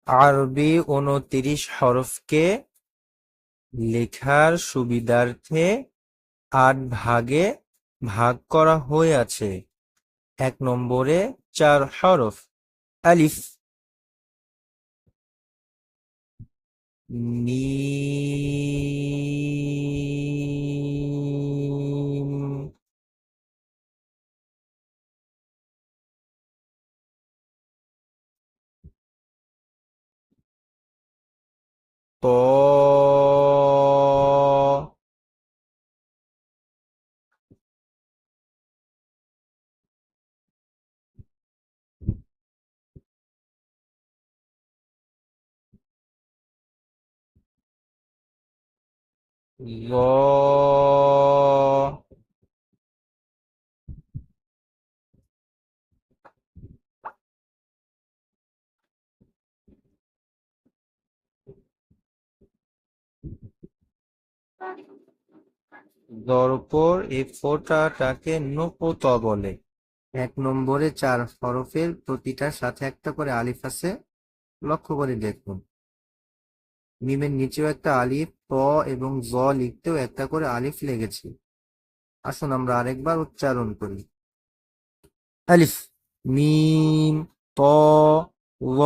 আরবি ২৯ হরফকে লেখার সুবিধার্থে ৮ ভাগে ভাগ করা হয়েছে। ১ নম্বরে ৪ হরফ আলিফ, মিম, ত, ল, জর উপর এই ফোঁটাটাকে নুকুতা বলে। ১ নম্বরে ৪ হরফের প্রতিটার সাথে একটা করে আলিফ আছে, লক্ষ্য করে দেখুন। মিমের নিচেও একটা আলিফ, ত এবং জ লিখতেও একটা করে আলিফ লেগেছে। আসুন আমরা আরেকবার উচ্চারণ করি। আলিফ, মিম, ত, ল,